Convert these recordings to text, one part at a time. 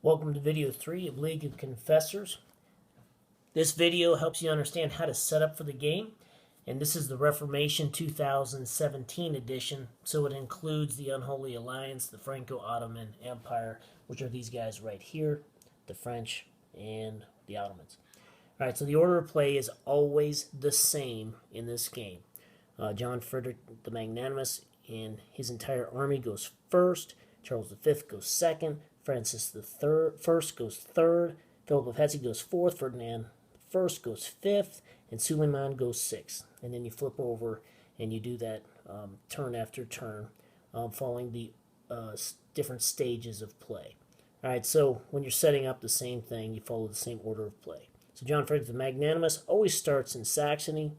Welcome to video 3 of League of Confessors. This video helps you understand how to set up for the game, and this is the Reformation 2017 edition, so it includes the Unholy Alliance, the Franco-Ottoman Empire, which are these guys right here, the French and the Ottomans. Alright, so the order of play is always the same in this game. John Frederick the Magnanimous and his entire army goes first, Charles V goes second, Francis the First goes third, Philip of Hesse goes fourth, Ferdinand I goes fifth, and Suleiman goes sixth. And then you flip over and you do that turn after turn, following the different stages of play. Alright, so when you're setting up the same thing, you follow the same order of play. So John Frederick the Magnanimous always starts in Saxony,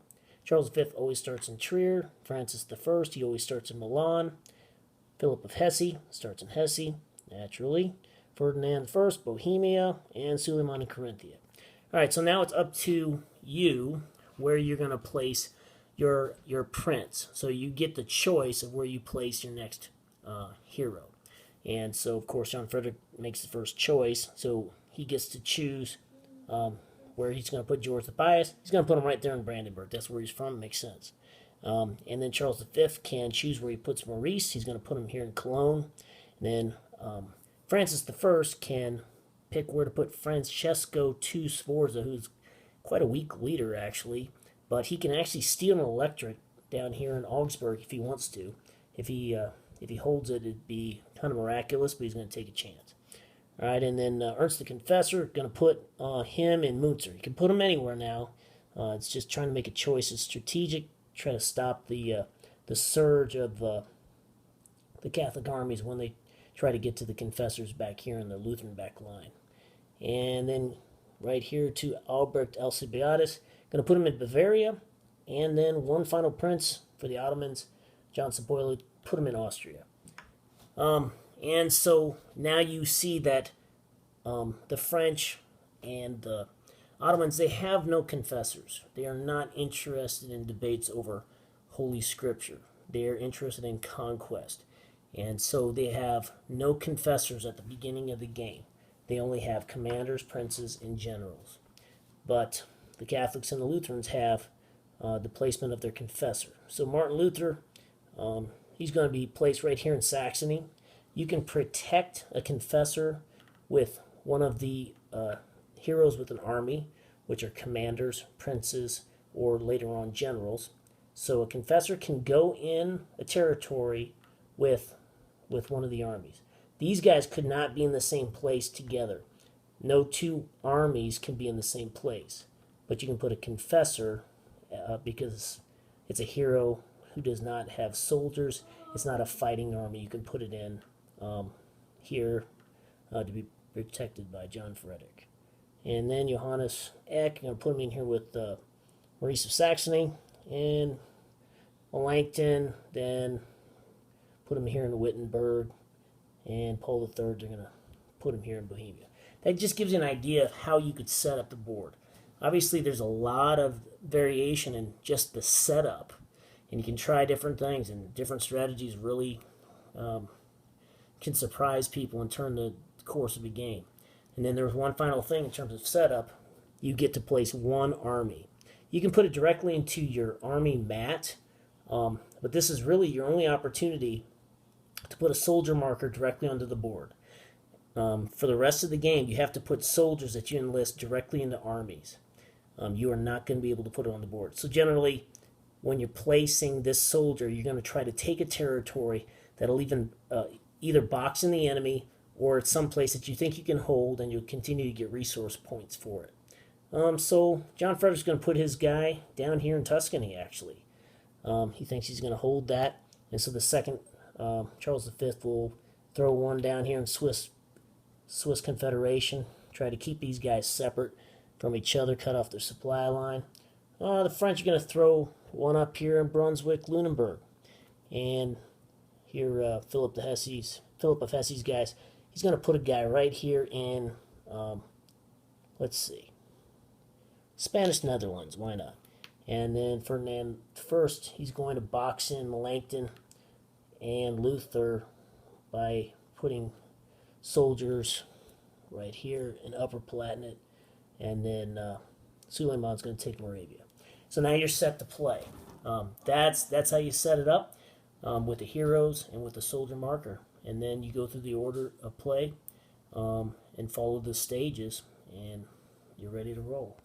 Charles V always starts in Trier, Francis I, he always starts in Milan, Philip of Hesse starts in Hesse, naturally, Ferdinand I, Bohemia, and Suleiman in Carinthia. Alright, so now it's up to you where you're going to place your prince. So you get the choice of where you place your next hero. And so, of course, John Frederick makes the first choice, so he gets to choose where he's going to put George the Pious. He's going to put him right there in Brandenburg. That's where he's from. Makes sense. And then Charles V can choose where he puts Maurice. He's going to put him here in Cologne. And then Francis I can pick where to put Francesco II Sforza, who's quite a weak leader, actually. But he can actually steal an electorate down here in Augsburg if he wants to. If he holds it, it'd be kind of miraculous, but he's going to take a chance. All right, and then Ernst the Confessor, going to put him in Munster. You can put him anywhere now. It's just trying to make a choice. It's strategic, try to stop the surge of the Catholic armies when they try to get to the Confessors back here in the Lutheran back line. And then right here to Albrecht Alcibiades, going to put him in Bavaria. And then one final prince for the Ottomans, John Sapoilu, put him in Austria. And so now you see that the French and the Ottomans, they have no confessors. They are not interested in debates over Holy Scripture. They are interested in conquest. And so they have no confessors at the beginning of the game. They only have commanders, princes, and generals. But the Catholics and the Lutherans have the placement of their confessor. So Martin Luther, he's going to be placed right here in Saxony. You can protect a confessor with one of the heroes with an army, which are commanders, princes, or later on generals. So a confessor can go in a territory with one of the armies. These guys could not be in the same place together. No two armies can be in the same place. But you can put a confessor because it's a hero who does not have soldiers. It's not a fighting army. You can put it in here to be protected by John Frederick. And then Johannes Eck, I'm going to put him in here with Maurice of Saxony and Melanchthon, then put him here in Wittenberg, and Paul III, they're going to put him here in Bohemia. That just gives you an idea of how you could set up the board. Obviously, there's a lot of variation in just the setup, and you can try different things, and different strategies really can surprise people and turn the course of a game. And then there's one final thing in terms of setup. You get to place one army. You can put it directly into your army mat, but this is really your only opportunity to put a soldier marker directly onto the board. For the rest of the game, you have to put soldiers that you enlist directly into armies. You are not going to be able to put it on the board. So generally, when you're placing this soldier, you're going to try to take a territory that'll even either box in the enemy or it's someplace that you think you can hold, and you'll continue to get resource points for it. So John Frederick's going to put his guy down here in Tuscany, actually. He thinks he's going to hold that, and so the second Charles V will throw one down here in Swiss Confederation, try to keep these guys separate from each other, cut off their supply line. The French are going to throw one up here in Brunswick, Lunenburg. And here, Philip of Hesse's guys, he's going to put a guy right here in, let's see, Spanish Netherlands, why not? And then Ferdinand I, he's going to box in Melanchthon and Luther by putting soldiers right here in Upper Palatinate, and then Suleiman's going to take Moravia. So now you're set to play. That's how you set it up with the heroes and with the soldier marker. And then you go through the order of play and follow the stages, and you're ready to roll.